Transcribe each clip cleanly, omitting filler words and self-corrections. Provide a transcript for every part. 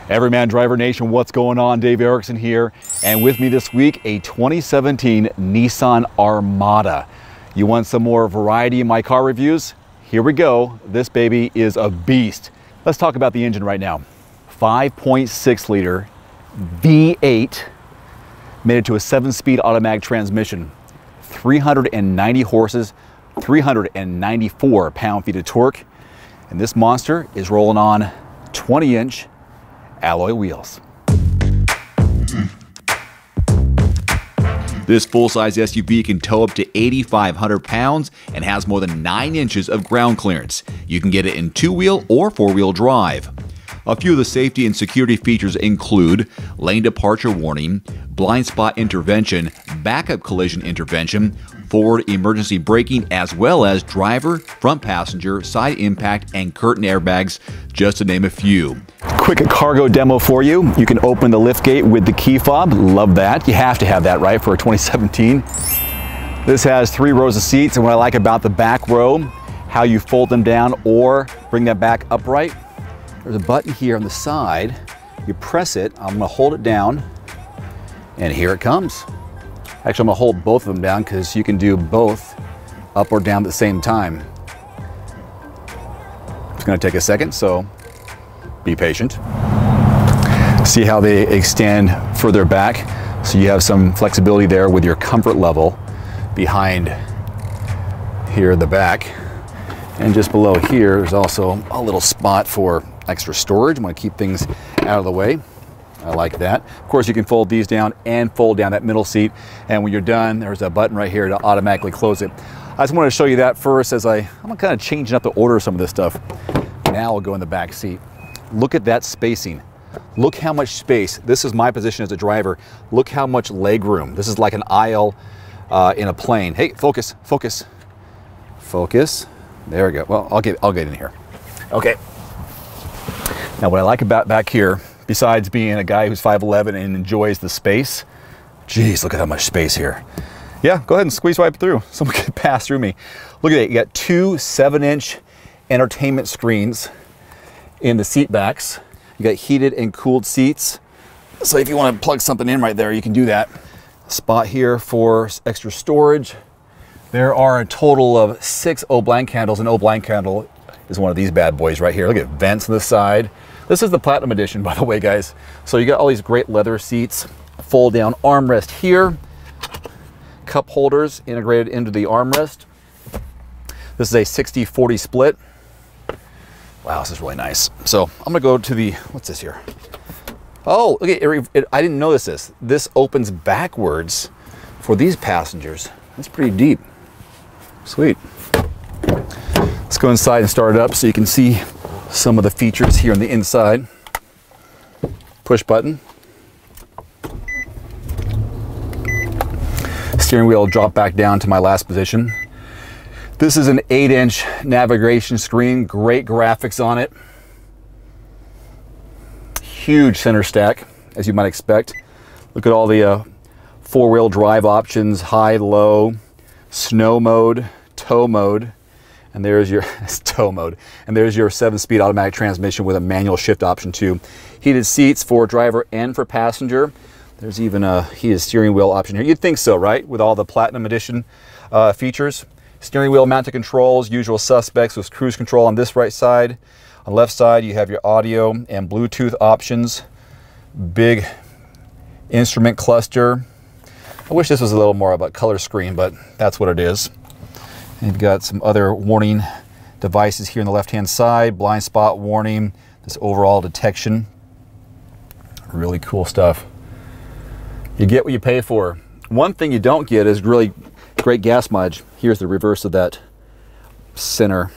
Everyman Driver Nation, what's going on? Dave Erickson here, and with me this week, a 2017 Nissan Armada. You want some more variety in my car reviews? Here we go. This baby is a beast. Let's talk about the engine right now. 5.6 liter V8 made it to a 7-speed automatic transmission. 390 horses, 394 pound-feet of torque, and this monster is rolling on 20-inch alloy wheels. This full-size SUV can tow up to 8,500 pounds and has more than 9 inches of ground clearance. You can get it in 2-wheel or 4-wheel drive. A few of the safety and security features include lane departure warning, blind spot intervention, backup collision intervention, forward emergency braking, as well as driver, front passenger, side impact, and curtain airbags, just to name a few. Quick cargo demo for you. You can open the lift gate with the key fob. Love that. You have to have that, right, for a 2017. This has 3 rows of seats, and what I like about the back row, how you fold them down or bring that back upright. There's a button here on the side. You press it. I'm going to hold it down, and here it comes. Actually, I'm going to hold both of them down because you can do both up or down at the same time. It's going to take a second, so be patient. See how they extend further back, so you have some flexibility there with your comfort level behind here in the back. And just below here, there's also a little spot for extra storage. I'm going to keep things out of the way. I like that. Of course, you can fold these down and fold down that middle seat. And when you're done, there's a button right here to automatically close it. I just wanted to show you that first as I'm kind of changing up the order of some of this stuff. Now we'll go in the back seat. Look at that spacing. Look how much space. This is my position as a driver. Look how much leg room. This is like an aisle in a plane. Hey, focus, focus, focus. There we go. Well, I'll get in here. Okay. Now, what I like about back here, besides being a guy who's 5'11" and enjoys the space, geez, look at how much space here. Yeah, go ahead and squeeze right through. Someone could pass through me. Look at that. You got 2 7-inch entertainment screens in the seat backs. You got heated and cooled seats. So if you want to plug something in right there, you can do that. A spot here for extra storage. There are a total of 6 O-blank handles. An O-blank handle is one of these bad boys right here. Look at vents on the side. This is the Platinum Edition, by the way, guys. So you got all these great leather seats, fold down armrest here, cup holders integrated into the armrest. This is a 60-40 split. Wow, this is really nice. So I'm gonna go to the, what's this here? Oh, okay, I didn't notice this. This opens backwards for these passengers. That's pretty deep. Sweet. Let's go inside and start it up so you can see some of the features here on the inside. Push button. Steering wheel will drop back down to my last position. This is an 8-inch navigation screen, great graphics on it. Huge center stack, as you might expect. Look at all the 4-wheel drive options, high, low, snow mode, tow mode, and there's your tow mode. And there's your 7-speed automatic transmission with a manual shift option too. Heated seats for driver and for passenger. There's even a heated steering wheel option here. You'd think so, right? With all the Platinum Edition features. Steering wheel mounted controls, usual suspects with cruise control on this right side. On the left side, you have your audio and Bluetooth options. Big instrument cluster. I wish this was a little more of a color screen, but that's what it is. And you've got some other warning devices here on the left-hand side. Blind spot warning, this overall detection. Really cool stuff. You get what you pay for. One thing you don't get is really great gas mileage. Here's the reverse of that center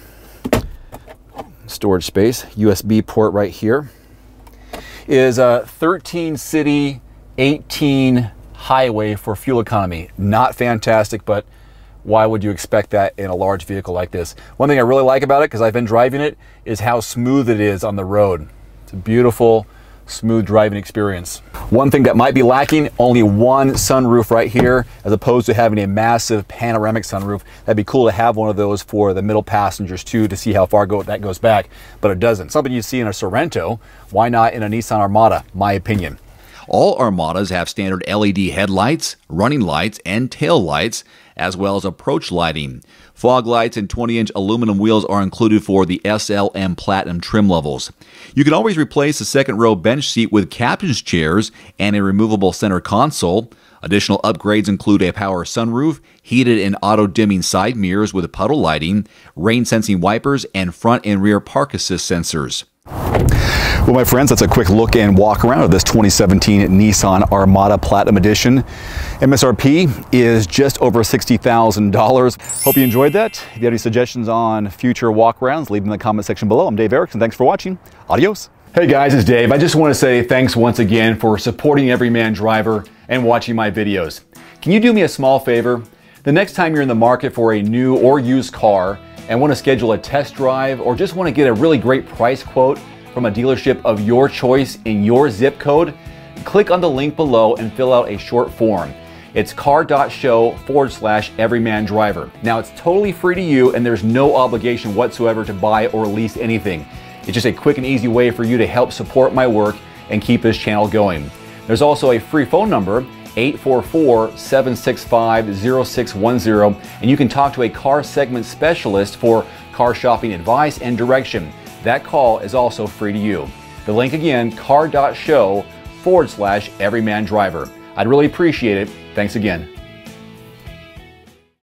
storage space. USB port right here. Is a 13 city, 18 highway for fuel economy. Not fantastic, but why would you expect that in a large vehicle like this? One thing I really like about it, because I've been driving it, is how smooth it is on the road. It's a beautiful, smooth driving experience. One thing that might be lacking, only one sunroof right here, as opposed to having a massive panoramic sunroof. That'd be cool to have one of those for the middle passengers too, to see how far that goes back, but it doesn't. Something you see in a Sorento, why not in a Nissan Armada, my opinion. All Armadas have standard LED headlights, running lights, and tail lights, as well as approach lighting. Fog lights and 20-inch aluminum wheels are included for the SL and Platinum trim levels. You can always replace the second row bench seat with captain's chairs and a removable center console. Additional upgrades include a power sunroof, heated and auto-dimming side mirrors with puddle lighting, rain-sensing wipers, and front and rear park assist sensors. Well, my friends, that's a quick look and walk around of this 2017 Nissan Armada Platinum Edition. MSRP is just over $60,000. Hope you enjoyed that. If you have any suggestions on future walk-arounds, leave them in the comment section below. I'm Dave Erickson. Thanks for watching. Adios. Hey guys, it's Dave. I just want to say thanks once again for supporting Everyman Driver and watching my videos. Can you do me a small favor? The next time you're in the market for a new or used car and want to schedule a test drive or just want to get a really great price quote from a dealership of your choice in your zip code, click on the link below and fill out a short form. It's car.show/Everyman Driver. Now it's totally free to you and there's no obligation whatsoever to buy or lease anything. It's just a quick and easy way for you to help support my work and keep this channel going. There's also a free phone number, 844-765-0610, and you can talk to a car segment specialist for car shopping advice and direction. That call is also free to you. The link again, car.show/Everyman Driver. I'd really appreciate it. Thanks again.